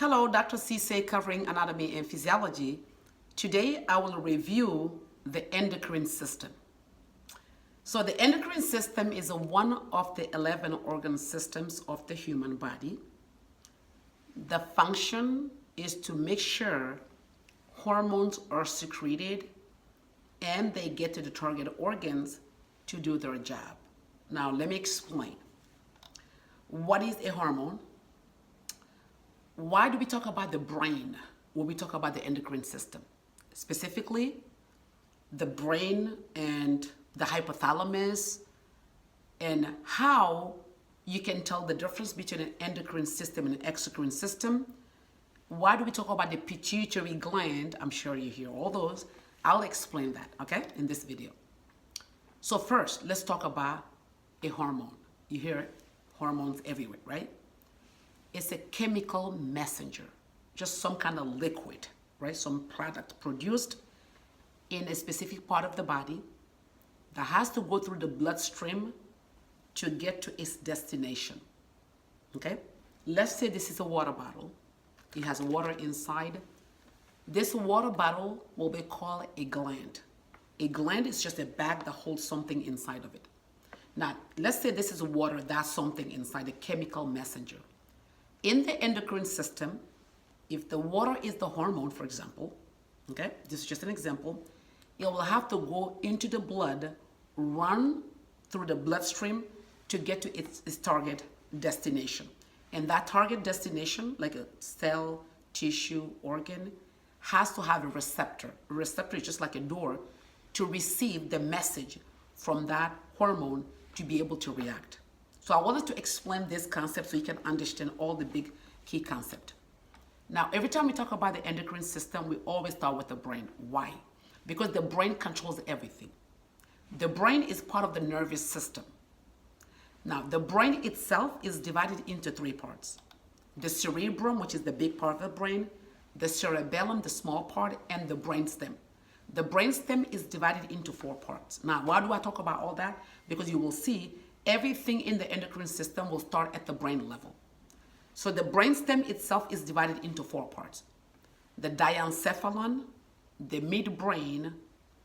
Hello, Dr. Cisse covering anatomy and physiology. Today I will review the endocrine system. So the endocrine system is one of the 11 organ systems of the human body. The function is to make sure hormones are secreted and they get to the target organs to do their job. Now let me explain. What is a hormone? Why do we talk about the brain when we talk about the endocrine system? Specifically, the brain and the hypothalamus, and how you can tell the difference between an endocrine system and an exocrine system. Why do we talk about the pituitary gland? I'm sure you hear all those. I'll explain that, okay, in this video. So first, let's talk about a hormone. You hear hormones everywhere, right? It's a chemical messenger, just some kind of liquid, right? Some product produced in a specific part of the body that has to go through the bloodstream to get to its destination, okay? Let's say this is a water bottle. It has water inside. This water bottle will be called a gland. A gland is just a bag that holds something inside of it. Now, let's say this is water, that's something inside, a chemical messenger. In the endocrine system, if the water is the hormone, for example, okay, this is just an example, it will have to go into the blood, run through the bloodstream to get to its target destination. And that target destination, like a cell, tissue, organ, has to have a receptor. A receptor is just like a door to receive the message from that hormone to be able to react. So I wanted to explain this concept so you can understand all the big key concepts. Now, every time we talk about the endocrine system, we always start with the brain. Why? Because the brain controls everything. The brain is part of the nervous system. Now, the brain itself is divided into three parts. The cerebrum, which is the big part of the brain, the cerebellum, the small part, and the brainstem. The brainstem is divided into four parts. Now, why do I talk about all that? Because you will see everything in the endocrine system will start at the brain level. So the brainstem itself is divided into four parts. The diencephalon, the midbrain,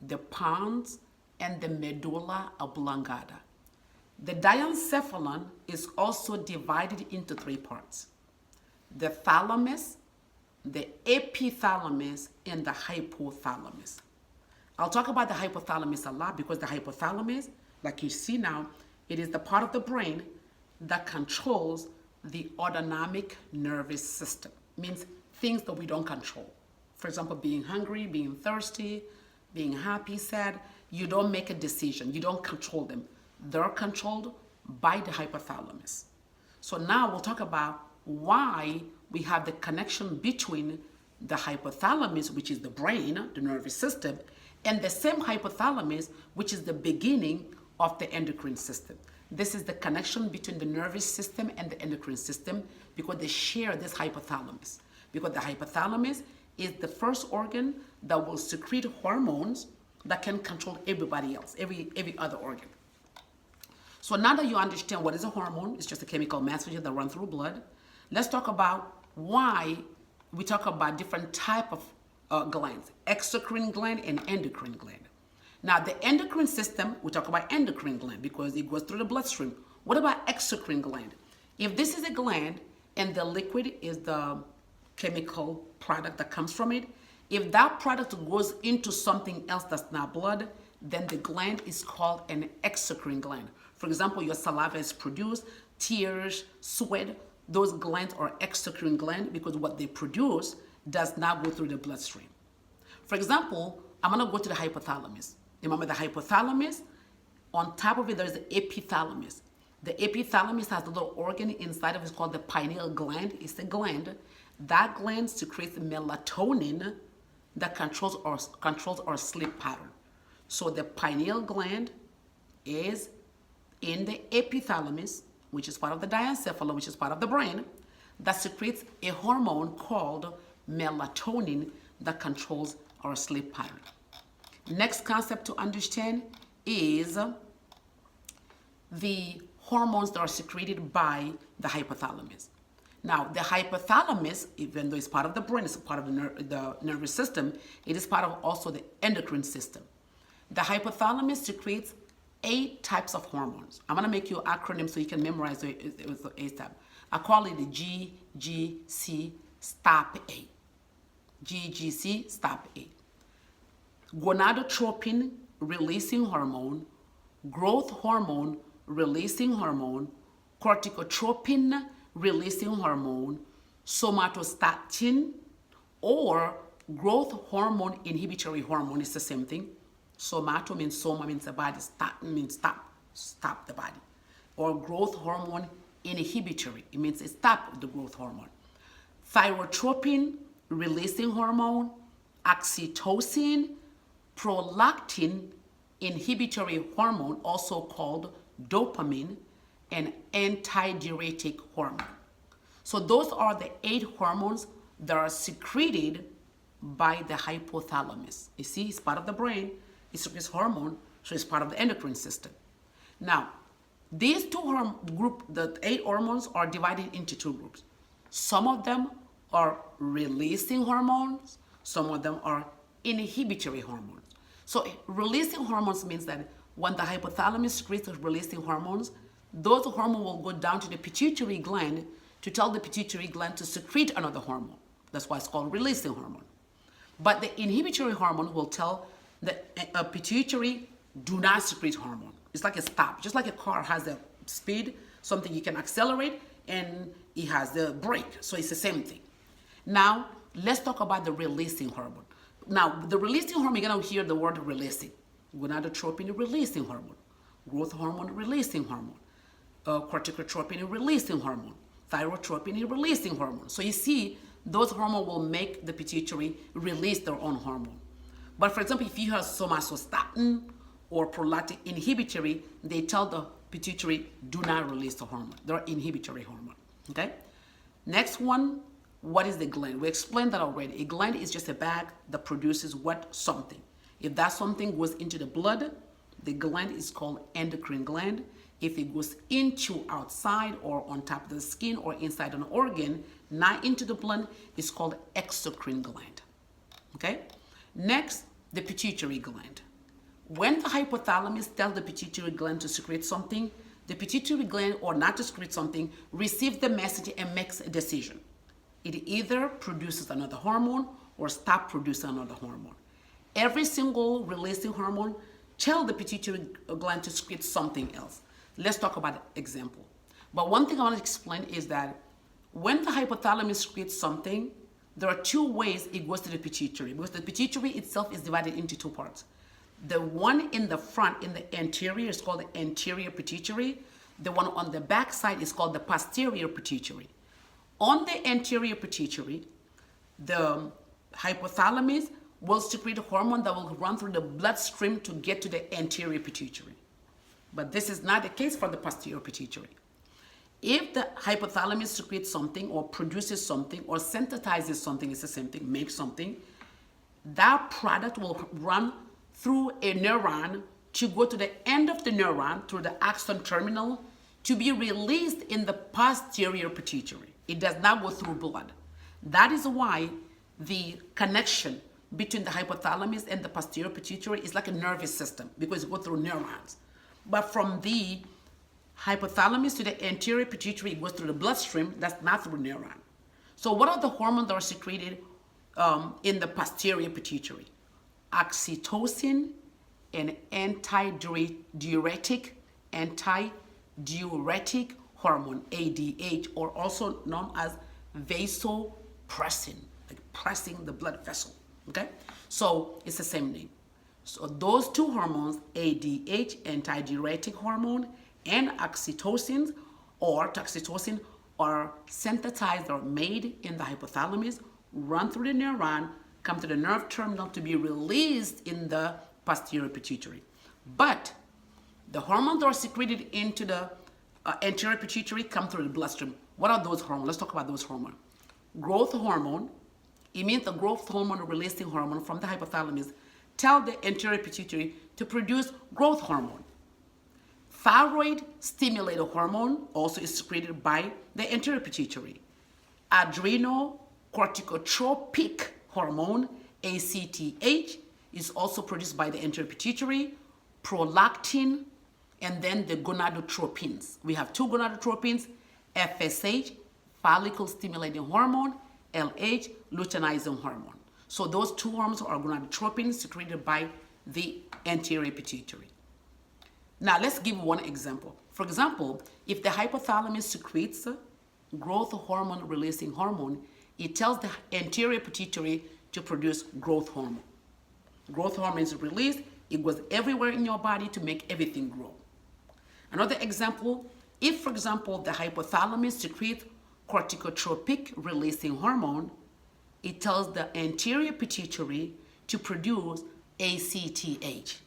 the pons, and the medulla oblongata. The diencephalon is also divided into three parts. The thalamus, the epithalamus, and the hypothalamus. I'll talk about the hypothalamus a lot because the hypothalamus, like you see now, it is the part of the brain that controls the autonomic nervous system. Means things that we don't control. For example, being hungry, being thirsty, being happy, sad. You don't make a decision. You don't control them. They're controlled by the hypothalamus. So now we'll talk about why we have the connection between the hypothalamus, which is the brain, the nervous system, and the same hypothalamus, which is the beginning of the endocrine system. This is the connection between the nervous system and the endocrine system because they share this hypothalamus. Because the hypothalamus is the first organ that will secrete hormones that can control everybody else, every other organ. So now that you understand what is a hormone, it's just a chemical messenger that runs through blood. Let's talk about why we talk about different type of glands, exocrine gland and endocrine gland. Now, the endocrine system, we talk about endocrine gland because it goes through the bloodstream. What about exocrine gland? If this is a gland and the liquid is the chemical product that comes from it, if that product goes into something else that's not blood, then the gland is called an exocrine gland. For example, your saliva is produced, tears, sweat, those glands are exocrine gland because what they produce does not go through the bloodstream. For example, I'm gonna go to the hypothalamus. Remember the hypothalamus? On top of it, there's the epithalamus. The epithalamus has a little organ inside of it. It's called the pineal gland. It's a gland. That gland secretes melatonin that controls our sleep pattern. So the pineal gland is in the epithalamus, which is part of the diencephalon, which is part of the brain, that secretes a hormone called melatonin that controls our sleep pattern. Next concept to understand is the hormones that are secreted by the hypothalamus. Now, the hypothalamus, even though it's part of the brain, it's part of the nervous system, it is part of also the endocrine system. The hypothalamus secretes 8 types of hormones. I'm going to make you an acronym so you can memorize it with the 8 type. I call it the GGC STOP A. GGC STOP A. Gonadotropin releasing hormone, growth hormone releasing hormone, corticotropin releasing hormone, somatostatin, or growth hormone inhibitory hormone. It's the same thing. Somato means soma, means the body. Statin means stop the body. Or growth hormone inhibitory. It means it stop the growth hormone. Thyrotropin releasing hormone, oxytocin, prolactin inhibitory hormone, also called dopamine, and antidiuretic hormone. So those are the 8 hormones that are secreted by the hypothalamus. You see, it's part of the brain. It secretes hormone, so it's part of the endocrine system. Now, these the 8 hormones are divided into 2 groups. Some of them are releasing hormones. Some of them are inhibitory hormones. So releasing hormones means that when the hypothalamus secretes releasing hormones, those hormones will go down to the pituitary gland to tell the pituitary gland to secrete another hormone. That's why it's called releasing hormone. But the inhibitory hormone will tell the pituitary, do not secrete hormone. It's like a stop. Just like a car has a speed, something you can accelerate, and it has the brake. So it's the same thing. Now, let's talk about the releasing hormone. Now, the releasing hormone, you're going to hear the word releasing. Gonadotropin releasing hormone. Growth hormone releasing hormone. Corticotropin releasing hormone. Thyrotropin releasing hormone. So you see, those hormones will make the pituitary release their own hormone. But for example, if you have somatostatin or prolactin inhibitory, they tell the pituitary, do not release the hormone. They're inhibitory hormone. Okay? Next one, what is the gland? We explained that already. A gland is just a bag that produces what? Something. If that something goes into the blood, the gland is called endocrine gland. If it goes into outside or on top of the skin or inside an organ, not into the blood, it's called exocrine gland. Okay? Next, the pituitary gland. When the hypothalamus tells the pituitary gland to secrete something, the pituitary gland, or not to secrete something, receives the message and makes a decision. It either produces another hormone or stops producing another hormone. Every single releasing hormone tells the pituitary gland to secrete something else. Let's talk about an example. But one thing I want to explain is that when the hypothalamus secretes something, there are 2 ways it goes to the pituitary, because the pituitary itself is divided into 2 parts. The one in the front, in the anterior, is called the anterior pituitary. The one on the back side is called the posterior pituitary. On the anterior pituitary, the hypothalamus will secrete a hormone that will run through the bloodstream to get to the anterior pituitary. But this is not the case for the posterior pituitary. If the hypothalamus secretes something or produces something or synthesizes something, it's the same thing, makes something, that product will run through a neuron to go to the end of the neuron, through the axon terminal, to be released in the posterior pituitary. It does not go through blood. That is why the connection between the hypothalamus and the posterior pituitary is like a nervous system, because it goes through neurons. But from the hypothalamus to the anterior pituitary, it goes through the bloodstream. That's not through neuron. So what are the hormones that are secreted in the posterior pituitary? Oxytocin and antidiuretic hormone, ADH, or also known as vasopressin, like pressing the blood vessel. Okay? So it's the same name. So those 2 hormones, ADH, antidiuretic hormone, and oxytocin are synthesized or made in the hypothalamus, run through the neuron, come to the nerve terminal to be released in the posterior pituitary. But the hormones that are secreted into the anterior pituitary come through the bloodstream. What are those hormones? Let's talk about those hormones. Growth hormone, it means the growth hormone releasing hormone from the hypothalamus tell the anterior pituitary to produce growth hormone. Thyroid stimulator hormone also is secreted by the anterior pituitary. Adrenocorticotropic hormone, ACTH, is also produced by the anterior pituitary, prolactin, and then the gonadotropins. We have two gonadotropins, FSH, follicle stimulating hormone, LH, luteinizing hormone. So those two hormones are gonadotropins secreted by the anterior pituitary. Now let's give one example. For example, if the hypothalamus secretes growth hormone releasing hormone, it tells the anterior pituitary to produce growth hormone. Growth hormone is released, it goes everywhere in your body to make everything grow. Another example, if for example the hypothalamus secretes corticotropic releasing hormone, it tells the anterior pituitary to produce ACTH.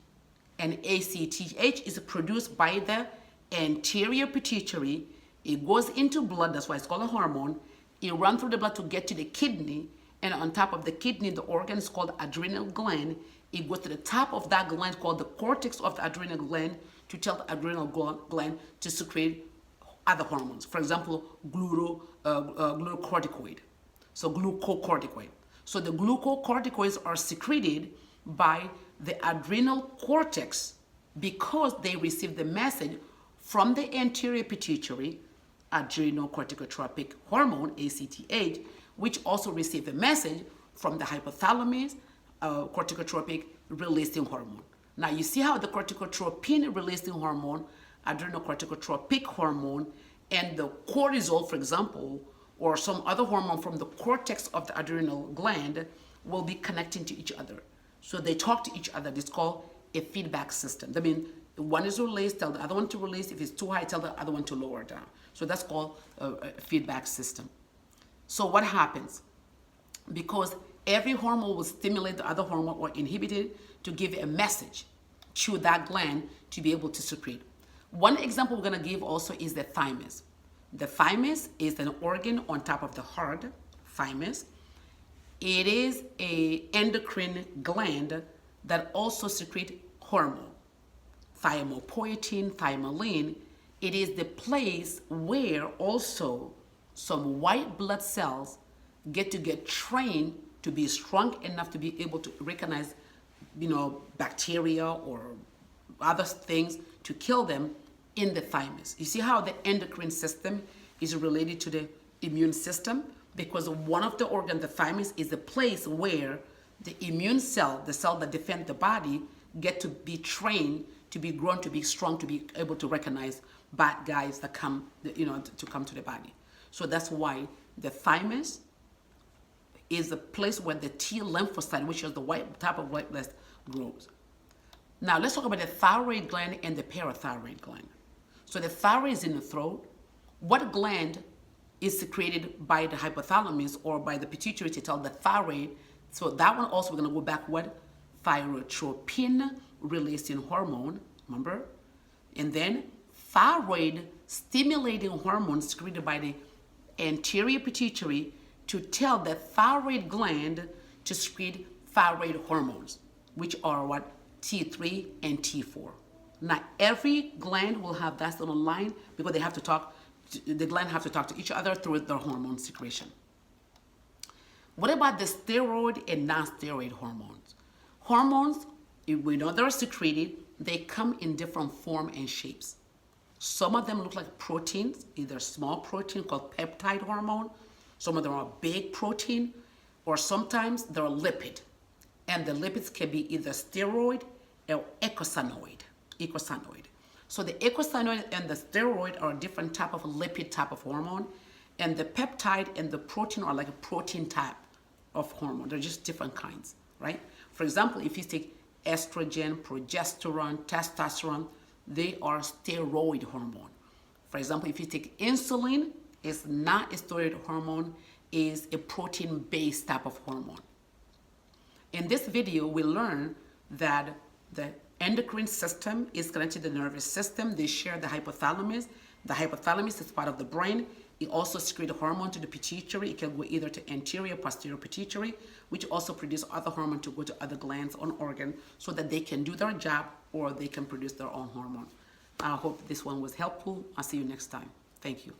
And ACTH is produced by the anterior pituitary. It goes into blood, that's why it's called a hormone. It runs through the blood to get to the kidney, and on top of the kidney, the organ is called adrenal gland. It goes to the top of that gland called the cortex of the adrenal gland to tell the adrenal gland to secrete other hormones. For example, glucocorticoid. So glucocorticoid. So the glucocorticoids are secreted by the adrenal cortex because they receive the message from the anterior pituitary, adrenocorticotropic hormone, ACTH, which also receive a message from the hypothalamus, corticotropic releasing hormone. Now you see how the corticotropin releasing hormone, adrenocorticotropic hormone, and the cortisol, for example, or some other hormone from the cortex of the adrenal gland will be connecting to each other. So they talk to each other. It's called a feedback system. That means one is released, tell the other one to release. If it's too high, tell the other one to lower down. So that's called a feedback system. So what happens? Because every hormone will stimulate the other hormone or inhibit it to give a message to that gland to be able to secrete. One example we're going to give also is the thymus. The thymus is an organ on top of the heart, thymus. It is an endocrine gland that also secretes hormone, thymopoietin, thymolene. It is the place where also some white blood cells get trained to be strong enough to be able to recognize, bacteria or other things to kill them in the thymus. You see how the endocrine system is related to the immune system? Because one of the organs, the thymus, is the place where the immune cell, the cell that defends the body, get to be trained to be grown to be strong, to be able to recognize bad guys that come, to come to the body. So that's why the thymus is the place where the T lymphocyte, which is the type of white blood, grows. Now let's talk about the thyroid gland and the parathyroid gland. So the thyroid is in the throat. What gland is secreted by the hypothalamus or by the pituitary to tell the thyroid? So that one also, we're going to go back, what? Thyrotropin releasing hormone, remember? And then thyroid stimulating hormone secreted by the anterior pituitary to tell the thyroid gland to secrete thyroid hormones, which are what? T3 and T4. Now every gland will have that little line because they have to talk, the gland have to talk to each other through their hormone secretion. What about the steroid and non-steroid hormones? Hormones, we know they're secreted, they come in different form and shapes. Some of them look like proteins, either small protein called peptide hormone, some of them are big protein, or sometimes they're a lipid. And the lipids can be either steroid or eicosanoid. So the eicosanoid and the steroid are a different type of lipid type of hormone, and the peptide and the protein are like a protein type of hormone. They're just different kinds, right? For example, if you take estrogen, progesterone, testosterone, they are steroid hormone. For example, if you take insulin, it's not a steroid hormone, it's a protein-based type of hormone. In this video, we learn that the endocrine system is connected to the nervous system. They share the hypothalamus. The hypothalamus is part of the brain. It also secretes hormone to the pituitary. It can go either to anterior, posterior pituitary, which also produce other hormone to go to other glands on organ so that they can do their job or they can produce their own hormone. I hope this one was helpful. I'll see you next time. Thank you.